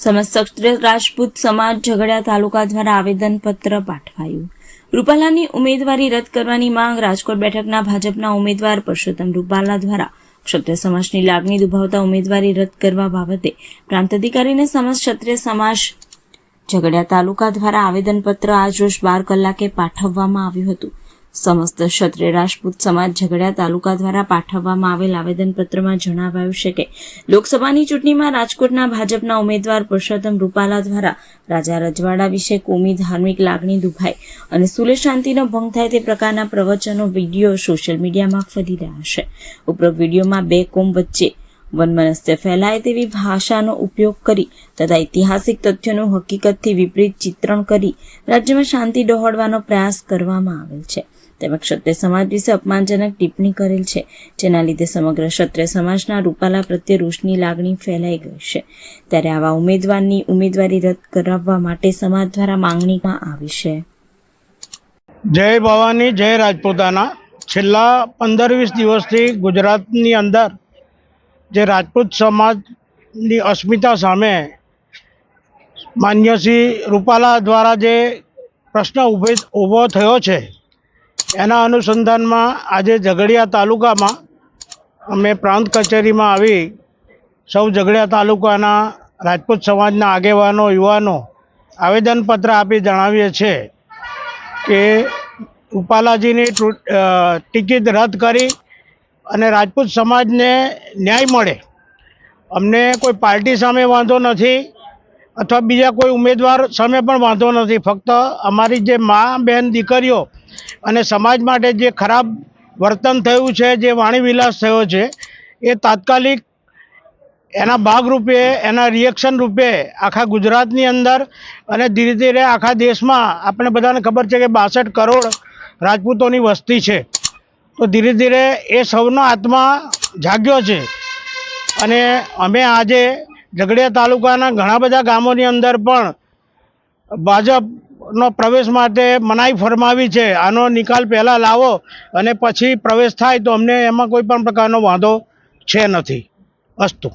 સમસ્ત ક્ષત્રિય રાજપૂત સમાજ ઝઘડિયા તાલુકા દ્વારા આવેદનપત્ર પાઠવાયું। રૂપાલાની ઉમેદવારી રદ કરવાની માંગ। રાજકોટ બેઠકના ભાજપના ઉમેદવાર પરસોત્તમ રૂપાલા દ્વારા ક્ષત્રિય સમાજની લાગણી દુભાવતા ઉમેદવારી રદ કરવા બાબતે પ્રાંત અધિકારીને સમસ્ત ક્ષત્રિય સમાજ ઝઘડિયા તાલુકા દ્વારા આવેદનપત્ર આજરોજ 12 કલાકે પાઠવવામાં આવ્યું હતું। સમસ્ત ક્ષત્રિય રાજપૂત સમાજ ઝઘડિયા તાલુકા દ્વારા પાઠવવામાં આવેલ આવેદનપત્રમાં જણાવાયું છે કે લોકસભાની ચૂંટણીમાં રાજકોટના ભાજપના ઉમેદવાર પરસોત્તમ રૂપાલા દ્વારા રાજા રજવાડા વિશે કોમી ધાર્મિક લાગણી દુભાય અને સુલે શાંતિનો ભંગ થાય તે પ્રકારના પ્રવચનો વિડીયો સોશિયલ મીડિયામાં ફરી રહ્યા છે। ઉપરોક્ત વિડીયોમાં બે કોમ વચ્ચે વનમનસ્ય ફેલાય તેવી ભાષાનો ઉપયોગ કરી તથા ઐતિહાસિક તથ્યોનું હકીકતથી વિપરીત ચિત્રણ કરી રાજ્યમાં શાંતિ ડહોળવાનો પ્રયાસ કરવામાં આવેલ છે। તેમજ ક્ષત્રિય સમાજ વિશે અપમાનજનક ટિપ્પણી કરેલ છે, જેના લીધે સમગ્ર ક્ષત્રિય સમાજના રૂપાલા પ્રત્યે રોષની લાગણી ફેલાઈ ગઈ છે। ત્યારે આવા ઉમેદવારની ઉમેદવારી રદ કરાવવા માટે સમાજ દ્વારા માંગણીમાં આવી છે। જય ભવાની જય રાજપૂતાના। છેલ્લા 15-20 દિવસથી ગુજરાતની અંદર જે રાજપૂત સમાજની અસ્મિતા સામે માન્ય શ્રી રૂપાલા દ્વારા જે પ્રશ્ન ઊભો થયો છે, એના અનુસંધાનમાં આજે ઝઘડિયા તાલુકામાં અમે પ્રાંત કચેરીમાં આવી સૌ ઝઘડિયા તાલુકાના રાજપૂત સમાજના આગેવાનો યુવાનો આવેદનપત્ર આપી જણાવીએ છીએ કે રૂપાલાજીની ટિકિટ રદ કરી અને રાજપૂત સમાજને ન્યાય મળે। અમને કોઈ પાર્ટી સામે વાંધો નથી અથવા બીજા કોઈ ઉમેદવાર સામે પણ વાંધો નથી। ફક્ત અમારી જે મા બહેન દીકરીઓ અને સમાજ માટે જે ખરાબ વર્તન થયું છે, જે વાણીવિલાસ થયો છે, એ તાત્કાલિક એના ભાગરૂપે એના રિએક્શન રૂપે આખા ગુજરાતની અંદર અને ધીરે ધીરે આખા દેશમાં આપણે બધાને ખબર છે કે 62 કરોડ રાજપૂતોની વસ્તી છે, તો ધીરે ધીરે એ સૌનો આત્મા જાગ્યો છે। અને અમે આજે ઝઘડિયા તાલુકાના ઘણા બધા ગામોની અંદર પણ ભાજપનો પ્રવેશ માટે મનાઈ ફરમાવી છે। આનો નિકાલ પહેલાં લાવો અને પછી પ્રવેશ થાય તો અમને એમાં કોઈ પણ પ્રકારનો વાંધો છે નથી। અસ્તુ।